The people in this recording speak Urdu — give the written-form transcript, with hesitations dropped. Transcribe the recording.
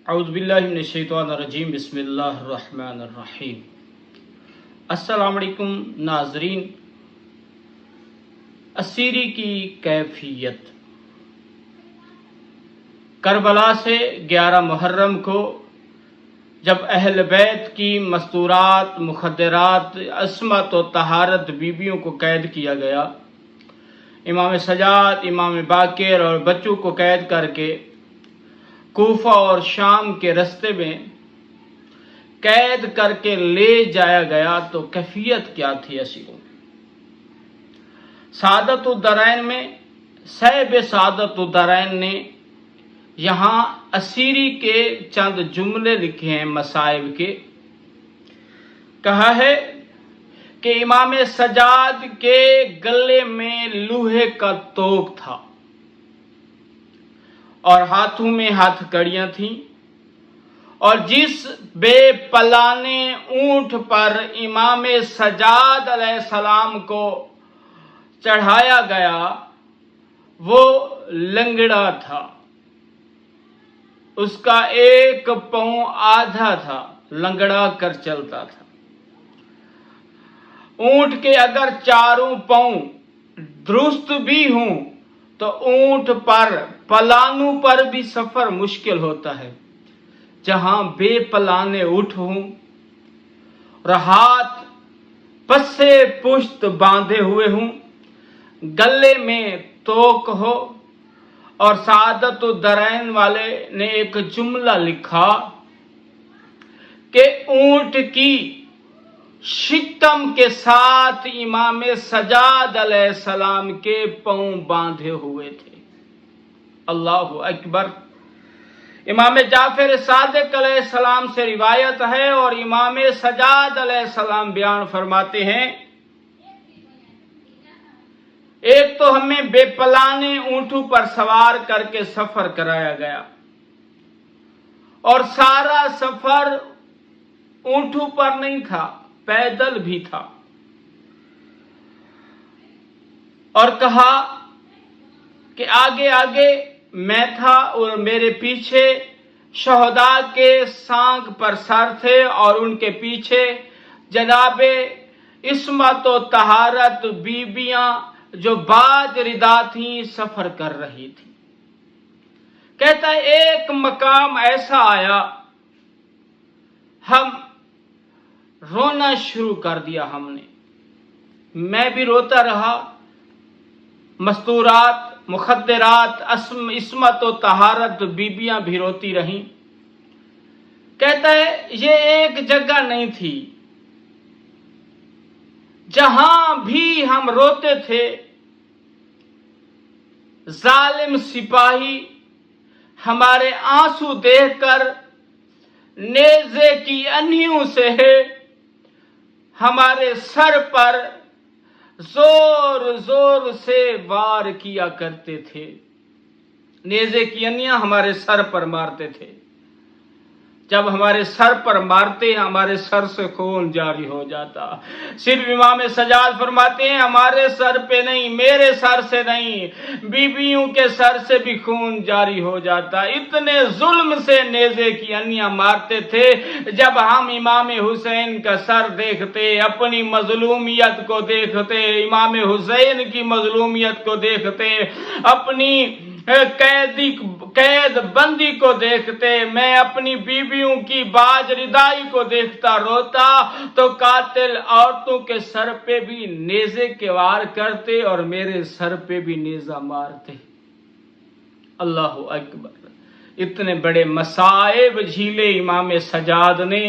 اعوذ باللہ من الشیطان الرجیم بسم اللہ الرحمن الرحیم۔ السلام علیکم ناظرین۔ اسیری کی کیفیت۔ کربلا سے 11 محرم کو جب اہل بیت کی مستورات، مخدرات، عصمت و طہارت بیویوں کو قید کیا گیا، امام سجاد، امام باقر اور بچوں کو قید کر کے کوفہ اور شام کے رستے میں قید کر کے لے جایا گیا تو کیفیت کیا تھی اسیروں کی؟ سعادت الدارین میں صاحب سعادت الدارین نے یہاں اسیری کے چند جملے لکھے ہیں مصائب کے۔ کہا ہے کہ امام سجاد کے گلے میں لوہے کا توق تھا اور ہاتھوں میں ہاتھ کڑیاں تھیں، اور جس بے پلانے اونٹ پر امام سجاد علیہ السلام کو چڑھایا گیا وہ لنگڑا تھا، اس کا ایک پاؤں آدھا تھا، لنگڑا کر چلتا تھا۔ اونٹ کے اگر چاروں پاؤں درست بھی ہوں تو اونٹ پر پلانوں پر بھی سفر مشکل ہوتا ہے۔ جہاں بے پلانے اونٹ ہوں اور ہاتھ پسے پشت باندھے ہوئے ہوں، گلے میں توق ہو، اور سعادت الدارین والے نے ایک جملہ لکھا کہ اونٹ کی شکم کے ساتھ امام سجاد علیہ السلام کے پاؤں باندھے ہوئے تھے۔ اللہ اکبر۔ امام جعفر صادق علیہ السلام سے روایت ہے اور امام سجاد علیہ السلام بیان فرماتے ہیں، ایک تو ہمیں بے پلانے اونٹوں پر سوار کر کے سفر کرایا گیا، اور سارا سفر اونٹوں پر نہیں تھا، پیدل بھی تھا، اور کہا کہ آگے آگے میں تھا اور میرے پیچھے شہداء کے سانگ پر سر تھے، اور ان کے پیچھے جناب عصمت و طہارت بیبیاں جو باج ردا تھیں سفر کر رہی تھیں۔ کہتا ہے ایک مقام ایسا آیا، ہم رونا شروع کر دیا، ہم نے، میں بھی روتا رہا، مستورات، مخدرات، عصمت و طہارت بیبیاں بھی روتی رہیں۔ کہتا ہے یہ ایک جگہ نہیں تھی، جہاں بھی ہم روتے تھے ظالم سپاہی ہمارے آنسو دیکھ کر نیزے کی انہیوں سے ہمارے سر پر زور زور سے وار کیا کرتے تھے، نیزے کی انیاں ہمارے سر پر مارتے تھے۔ جب ہمارے سر پر مارتے ہمارے سر سے خون جاری ہو جاتا۔ صرف امام سجاد فرماتے ہیں ہمارے سر پہ نہیں، میرے سر سے نہیں، بیویوں کے سر سے بھی خون جاری ہو جاتا۔ اتنے ظلم سے نیزے کی انیاں مارتے تھے۔ جب ہم امام حسین کا سر دیکھتے، اپنی مظلومیت کو دیکھتے، امام حسین کی مظلومیت کو دیکھتے، اپنی قید بندی کو دیکھتے، میں اپنی بیویوں کی باج ردائی کو دیکھتا روتا، تو قاتل عورتوں کے سر پہ بھی نیزے کے وار کرتے اور میرے سر پہ بھی نیزہ مارتے۔ اللہ اکبر۔ اتنے بڑے مصائب جھیلے امام سجاد نے۔